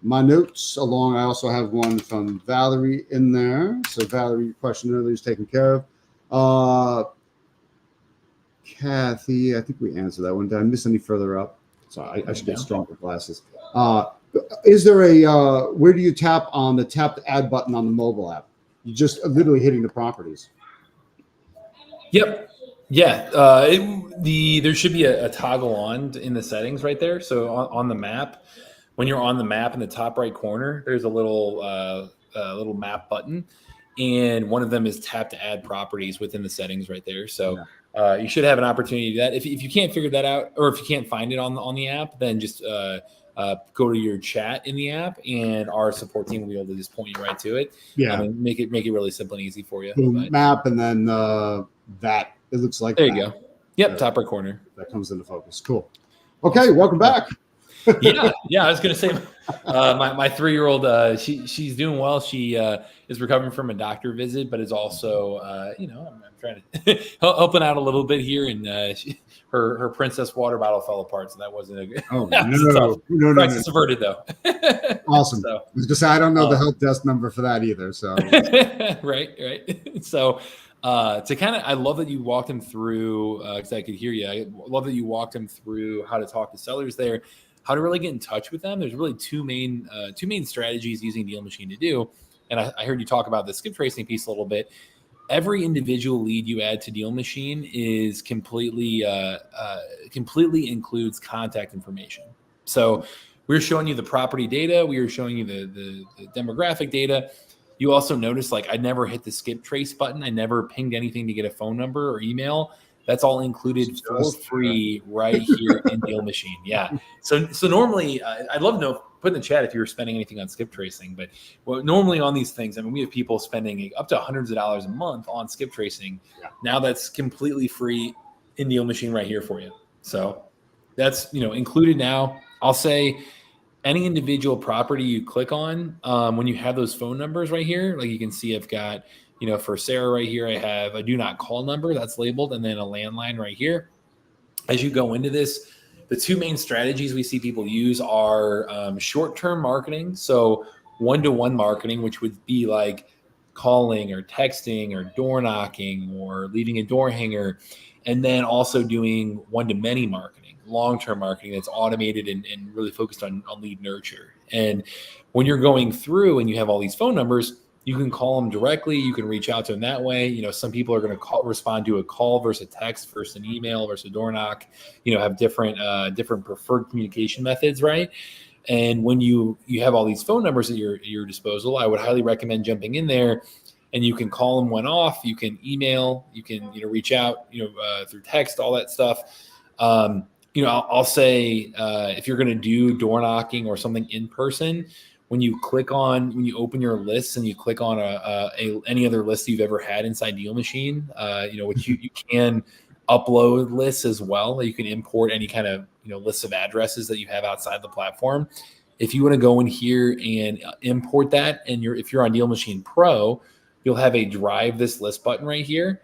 my notes along. I also have one from Valerie in there. So Valerie, your question earlier is taken care of. Kathy, I think we answered that one. Did I miss any further up? So I should get stronger glasses. Is there where do you tap on the tap to add button on the mobile app? You just literally hitting the properties. Yep. Yeah. There should be a toggle on in the settings right there. So on the map, when you're on the map in the top right corner, there's a little map button, and one of them is tap to add properties within the settings right there. So you should have an opportunity to do that. If you can't figure that out, or if you can't find it on the app, then just go to your chat in the app, and our support team will be able to just point you right to it. Yeah, and make it really simple and easy for you. Map, and then that it looks like there you go. Yep, top right corner. That comes into focus. Cool. Okay, welcome back. Yeah. I was gonna say, my 3-year-old, she's doing well. She is recovering from a doctor visit, but is also, I'm trying to helping out a little bit here, and her princess water bottle fell apart, so that wasn't a good. Oh no! Crisis averted though. Awesome. So, I was gonna say I don't know the help desk number for that either. So right. So. I love that you walked him through, because I could hear you. I love that you walked him through how to talk to sellers there, how to really get in touch with them. There's really two main strategies using DealMachine to do. And I heard you talk about the skip tracing piece a little bit. Every individual lead you add to DealMachine is completely includes contact information. So we're showing you the property data. We are showing you the demographic data. You also notice, I never hit the skip trace button. I never pinged anything to get a phone number or email. That's all included for free right here in DealMachine. Yeah. So normally, I'd love to know, put in the chat if you were spending anything on skip tracing. But normally on these things, I mean, we have people spending up to hundreds of dollars a month on skip tracing. Yeah. Now that's completely free in DealMachine right here for you. So that's, included now. I'll say any individual property you click on, when you have those phone numbers right here, like you can see I've got, for Sarah right here, I have a do not call number that's labeled, and then a landline right here. As you go into this, the two main strategies we see people use are short-term marketing. So one-to-one marketing, which would be like calling or texting or door knocking or leaving a door hanger. And then also doing one-to-many marketing, long-term marketing that's automated and really focused on lead nurture. And when you're going through and you have all these phone numbers, you can call them directly. You can reach out to them that way. Some people are going to respond to a call versus a text versus an email versus a door knock. Have different preferred communication methods, right? And when you have all these phone numbers at your disposal, I would highly recommend jumping in there, and you can call them one off. You can email. You can reach out through text, all that stuff. I'll say if you're going to do door knocking or something in person, when you open your lists and you click on any other list you've ever had inside DealMachine, which you can upload lists as well. You can import any kind of lists of addresses that you have outside the platform. If you want to go in here and import that, and if you're on DealMachine Pro, you'll have a drive this list button right here.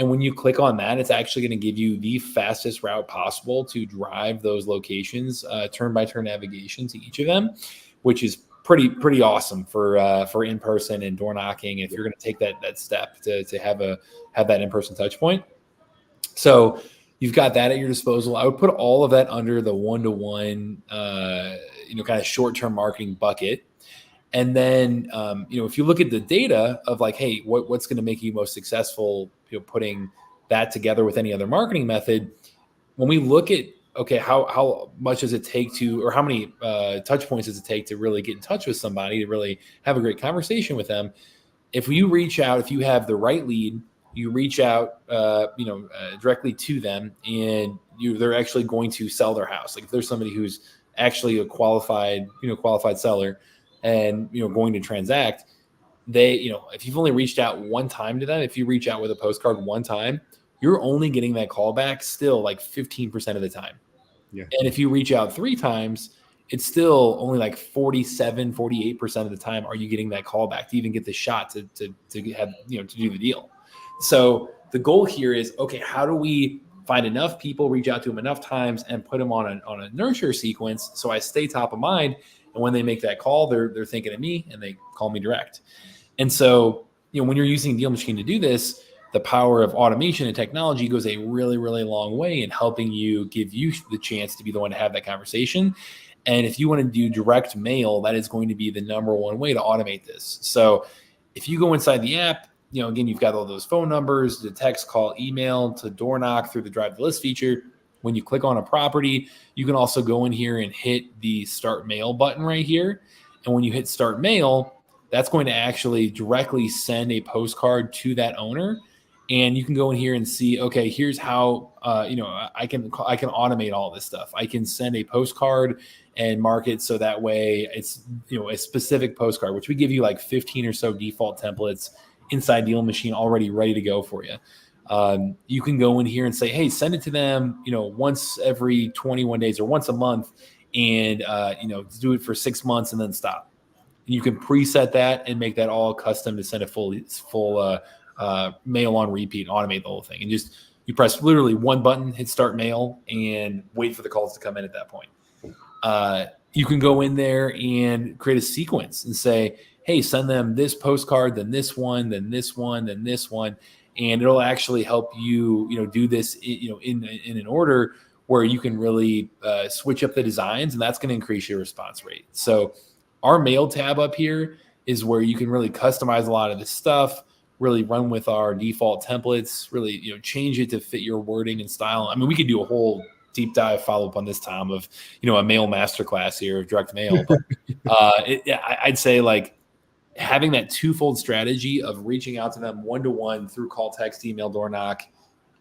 And when you click on that, it's actually going to give you the fastest route possible to drive those locations, turn-by-turn navigation to each of them, which is pretty awesome for in-person and door knocking if you're going to take that step to have that in-person touch point. So you've got that at your disposal. I would put all of that under the one-to-one, kind of short-term marketing bucket. And then, if you look at the data of like, hey, what's going to make you most successful, putting that together with any other marketing method, when we look at, okay, how much does it take or how many touch points does it take to really get in touch with somebody, to really have a great conversation with them? If you reach out, if you have the right lead, you reach out, directly to them, and they're actually going to sell their house. Like if there's somebody who's actually a qualified seller and, going to transact, if you've only reached out one time to them, if you reach out with a postcard one time, you're only getting that call back still like 15% of the time. Yeah. And if you reach out 3 times, it's still only like 48% of the time are you getting that call back to even get the shot to have, to do the deal. So the goal here is, okay, how do we find enough people, reach out to them enough times, and put them on a nurture sequence so I stay top of mind, and when they make that call, they're thinking of me and they call me direct. And so, when you're using DealMachine to do this, the power of automation and technology goes a really, really long way in helping give you the chance to be the one to have that conversation. And if you want to do direct mail, that is going to be the number one way to automate this. So if you go inside the app, again, you've got all those phone numbers, the text, call, email, to door knock through the drive the list feature. When you click on a property, you can also go in here and hit the start mail button right here. And when you hit start mail, that's going to actually directly send a postcard to that owner. And you can go in here and see, okay, here's how, I can automate all this stuff. I can send a postcard and mark it so that way it's, a specific postcard, which we give you like 15 or so default templates inside DealMachine already ready to go for you. You can go in here and say, hey, send it to them, once every 21 days or once a month, and, do it for 6 months and then stop. And you can preset that and make that all custom to send a full mail on repeat, automate the whole thing. And you press literally one button, hit start mail, and wait for the calls to come in at that point. You can go in there and create a sequence and say, hey, send them this postcard, then this one, then this one, then this one. And it'll actually help you, do this, in an order where you can really switch up the designs, and that's going to increase your response rate. So our mail tab up here is where you can really customize a lot of this stuff, really run with our default templates, really, change it to fit your wording and style. I mean, we could do a whole deep dive follow-up on this, Tom, of, a mail masterclass here of direct mail. But I'd say like having that twofold strategy of reaching out to them one-to-one through call, text, email, door knock,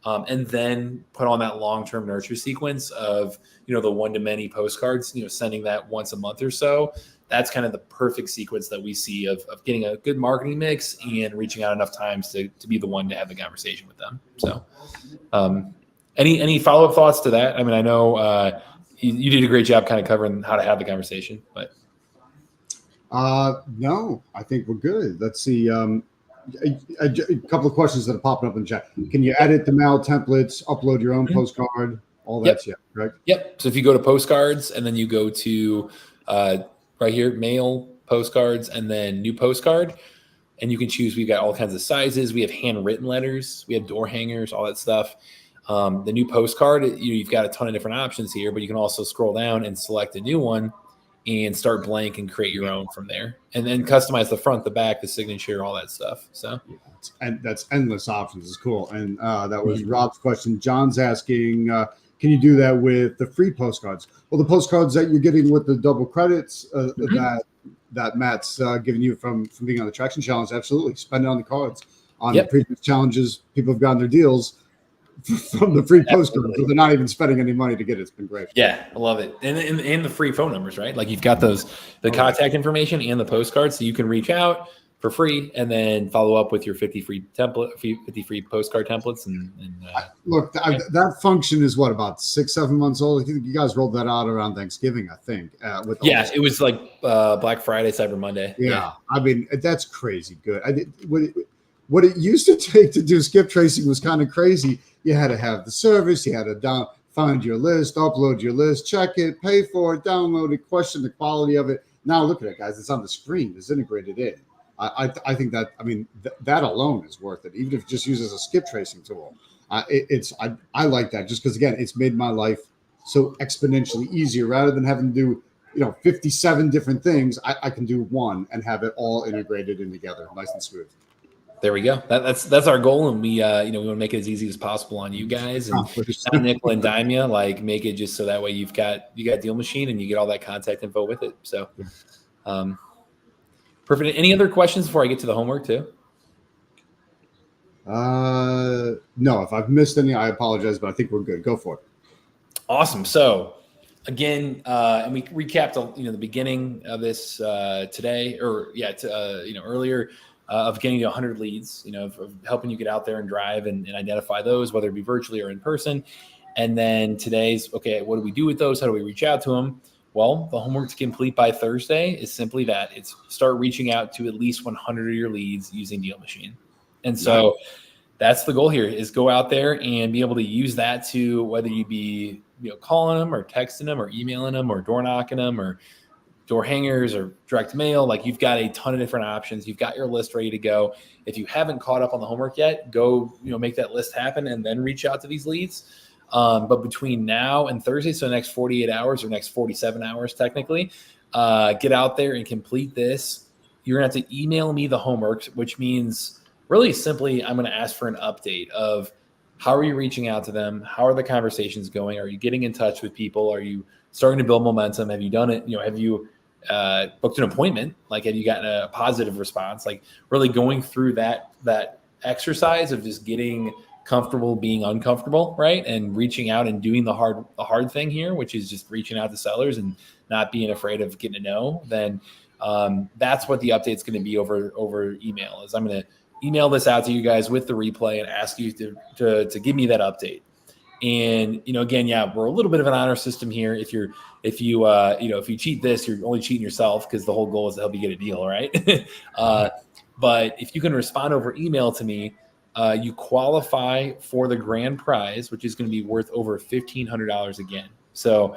and then put on that long-term nurture sequence of, the one-to-many postcards, sending that once a month or so. That's kind of the perfect sequence that we see of getting a good marketing mix and reaching out enough times to be the one to have the conversation with them. So any follow-up thoughts to that? I mean, I know you did a great job kind of covering how to have the conversation, but. No, I think we're good. Let's see. A couple of questions that are popping up in the chat. Can you edit the mail templates, upload your own postcard, all that shit, correct? Yep. So if you go to postcards and then you go to right here, mail, postcards, and then new postcard, and you can choose. We've got all kinds of sizes. We have handwritten letters. We have door hangers, all that stuff. The new postcard, you've got a ton of different options here, but you can also scroll down and select a new one and start blank and create your own from there, and then customize the front, the back, the signature, all that stuff. So, and that's endless options. It's cool. And that was Rob's question. John's asking, can you do that with the free postcards? Well, the postcards that you're getting with the double credits that Matt's giving you from being on the Traction Challenge, absolutely. Spend it on the cards. On the previous challenges, people have gotten their deals from the free postcard, so they're not even spending any money to get it. It's been great. Yeah, I love it. And the free phone numbers, right? Like you've got the contact information and the postcards, so you can reach out for free and then follow up with your 50 free postcard templates. Look, that function is what, about 6-7 months old? I think you guys rolled that out around Thanksgiving, I think. It was like Black Friday, Cyber Monday. Yeah. I mean, that's crazy good. What it used to take to do skip tracing was kind of crazy. You had to have the service, you had to find your list, upload your list, check it, pay for it, download it, question the quality of it. Now look at it, guys. It's on the screen. It's integrated in. I think that, that alone is worth it, even if it just uses a skip tracing tool. I like that just because, again, it's made my life so exponentially easier. Rather than having to do 57 different things, I can do one and have it all integrated in together, nice and smooth. There we go. That's our goal, and we we want to make it as easy as possible on you guys, and not nickel and dime you. Like, make it just so that way you got DealMachine and you get all that contact info with it. So, perfect. Any other questions before I get to the homework too? No. If I've missed any, I apologize, but I think we're good. Go for it. Awesome. So, again, and we recapped the beginning of this today, or earlier. Of getting to 100 leads, of helping you get out there and drive and identify those, whether it be virtually or in person. And then today's, okay, what do we do with those? How do we reach out to them? Well, the homework to complete by Thursday is simply that. It's start reaching out to at least 100 of your leads using DealMachine. And so that's the goal here, is go out there and be able to use that to, whether you be calling them or texting them or emailing them or door knocking them or door hangers or direct mail. Like, you've got a ton of different options. You've got your list ready to go. If you haven't caught up on the homework yet, go, make that list happen and then reach out to these leads. But between now and Thursday, so the next 48 hours or next 47 hours, technically, get out there and complete this. You're going to have to email me the homework, which means really simply, I'm going to ask for an update of how are you reaching out to them? How are the conversations going? Are you getting in touch with people? Are you starting to build momentum? Have you done it? Have you booked an appointment? Like, have you gotten a positive response? Like, really going through that exercise of just getting comfortable being uncomfortable, right? And reaching out and doing the hard thing here, which is just reaching out to sellers and not being afraid of getting to know. Then that's what the update's going to be over email. Is I'm going to email this out to you guys with the replay and ask you to give me that update. And, again, we're a little bit of an honor system here. If you cheat this, you're only cheating yourself, because the whole goal is to help you get a deal, right? But if you can respond over email to me, you qualify for the grand prize, which is going to be worth over $1,500 again. So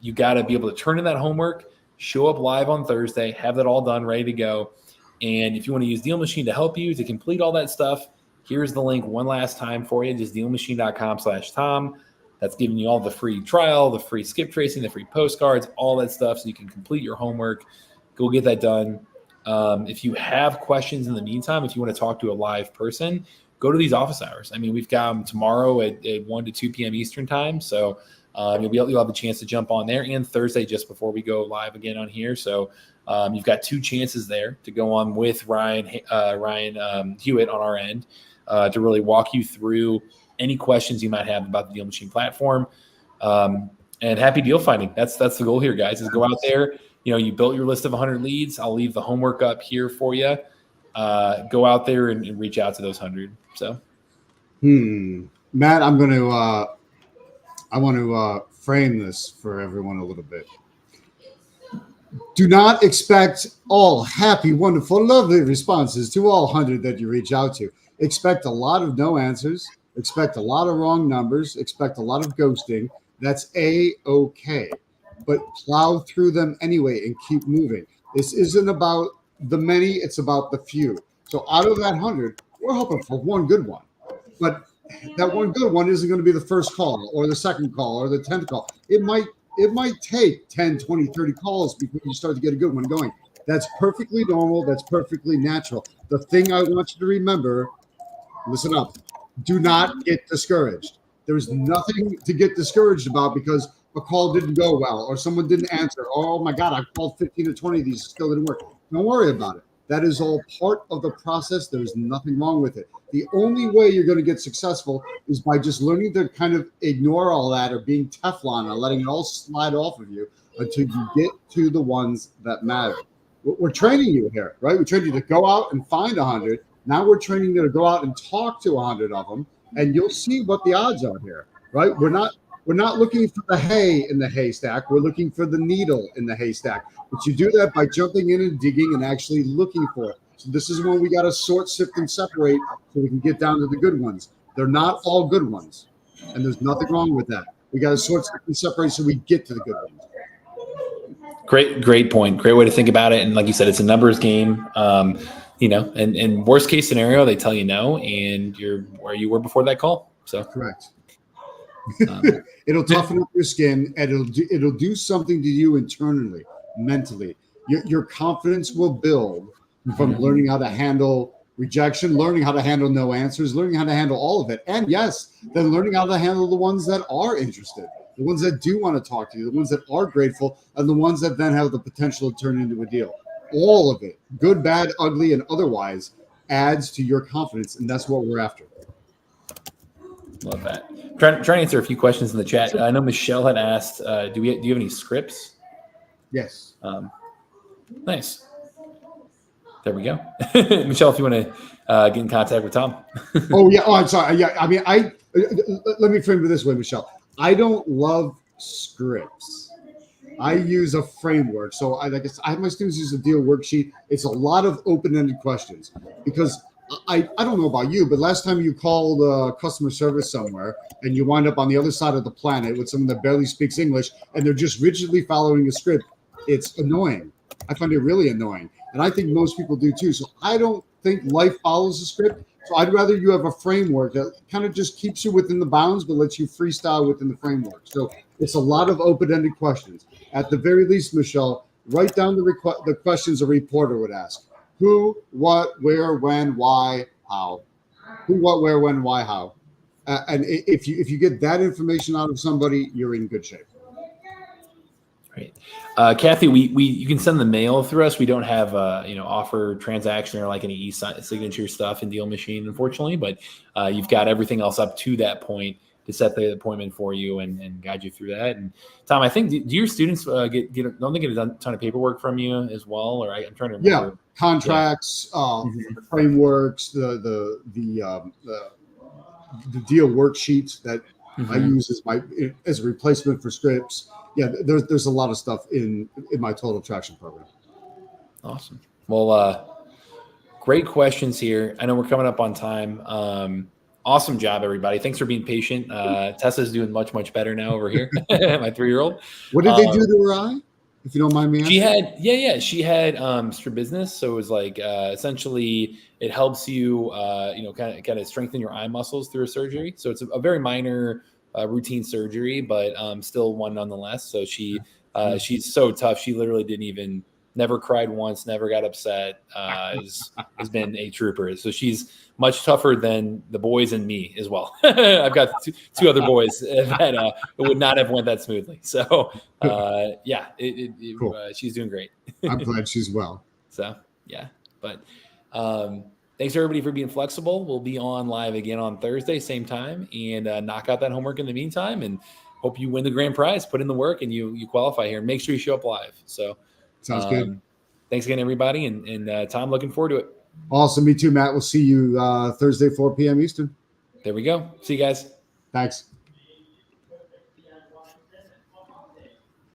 you got to be able to turn in that homework, show up live on Thursday, have that all done, ready to go. And if you want to use DealMachine to help you to complete all that stuff, here's the link one last time for you, just DealMachine.com/Tom. That's giving you all the free trial, the free skip tracing, the free postcards, all that stuff, so you can complete your homework. Go get that done. If you have questions in the meantime, if you want to talk to a live person, go to these office hours. I mean, we've got them tomorrow at 1 to 2 p.m. Eastern time. So you'll have a chance to jump on there, and Thursday just before we go live again on here. So you've got 2 chances there to go on with Ryan Hewitt on our end to really walk you through any questions you might have about the Deal Machine platform. And happy deal finding. That's the goal here, guys, is go out there. You built your list of 100 leads. I'll leave the homework up here for you. Go out there and reach out to those 100. So, Matt, I want to frame this for everyone a little bit. Do not expect all happy, wonderful, lovely responses to all 100 that you reach out to. Expect a lot of no answers. Expect a lot of wrong numbers. Expect a lot of ghosting. That's A-okay. But plow through them anyway and keep moving. This isn't about the many, it's about the few. So out of that 100, we're hoping for one good one. But that one good one isn't going to be the first call or the second call or the 10th call. It might take 10, 20, 30 calls before you start to get a good one going. That's perfectly normal. That's perfectly natural. The thing I want you to remember, listen up, do not get discouraged. There's nothing to get discouraged about because a call didn't go well or someone didn't answer. Oh my God, I called 15 or 20 of these, still didn't work. Don't worry about it. That is all part of the process. There's nothing wrong with it. The only way you're going to get successful is by just learning to kind of ignore all that or being Teflon and letting it all slide off of you until you get to the ones that matter. We're training you here, right? We trained you to go out and find 100. Now we're training you to go out and talk to 100 of them, and you'll see what the odds are here, right? We're not looking for the hay in the haystack. We're looking for the needle in the haystack. But you do that by jumping in and digging and actually looking for it. So this is when we got to sort, sift, and separate so we can get down to the good ones. They're not all good ones, and there's nothing wrong with that. We got to sort, sift, and separate so we get to the good ones. Great point. Great way to think about it. And like you said, it's a numbers game. And worst case scenario, they tell you no, and you're where you were before that call. So correct. It'll toughen up your skin, and it'll do something to you internally, mentally. Your confidence will build from learning how to handle rejection, learning how to handle no answers, learning how to handle all of it. And yes, then learning how to handle the ones that are interested, the ones that do want to talk to you, the ones that are grateful, and the ones that then have the potential to turn into a deal. All of it, good, bad, ugly, and otherwise, adds to your confidence, and that's what we're after. Love that. Trying to answer a few questions in the chat. I know Michelle had asked, do you have any scripts? Yes. Nice. There we go. Michelle, if you want to get in contact with Tom. Oh, yeah. Oh, I'm sorry. Yeah. I mean, let me frame it this way, Michelle. I don't love scripts. I use a framework. So I have my students use a deal worksheet. It's a lot of open-ended questions because I don't know about you, but last time you called customer service somewhere and you wind up on the other side of the planet with someone that barely speaks English and they're just rigidly following a script, it's annoying. I find it really annoying. And I think most people do too. So I don't think life follows a script. So I'd rather you have a framework that kind of just keeps you within the bounds, but lets you freestyle within the framework. So it's a lot of open-ended questions. At the very least, Michelle, write down the questions a reporter would ask. Who, what, where, when, why, how. Who, what, where, when, why, how. And if you get that information out of somebody, you're in good shape. Great. Kathy, you can send the mail through us. We don't have offer transaction or like any e-signature stuff in Deal Machine, unfortunately, but you've got everything else up to that point to set the appointment for you and guide you through that. And Tom, I think do your students don't they get a ton of paperwork from you as well? Or I'm trying to remember. Yeah, contracts, the frameworks, the deal worksheets that I use as a replacement for scripts. Yeah, there's a lot of stuff in my Total Attraction program. Awesome. Well, great questions here. I know we're coming up on time. Awesome job, everybody. Thanks for being patient. Tessa's doing much, much better now over here. My 3-year-old. What did they do to her eye? If you don't mind me asking. She had strabismus. So it was like essentially it helps you, kind of strengthen your eye muscles through a surgery. So it's a very minor routine surgery, but still one nonetheless. So she's so tough. She literally never cried once, never got upset, has been a trooper. So she's much tougher than the boys and me as well. I've got two other boys that would not have went that smoothly. So cool. She's doing great. I'm glad she's well. So yeah, but Thanks everybody for being flexible. We'll be on live again on Thursday, same time, and knock out that homework in the meantime. And hope you win the grand prize. Put in the work and you qualify here. Make sure you show up live. So sounds good. Thanks again, everybody. And Tom, looking forward to it. Awesome. Me too, Matt. We'll see you Thursday, 4 p.m. Eastern. There we go. See you guys. Thanks.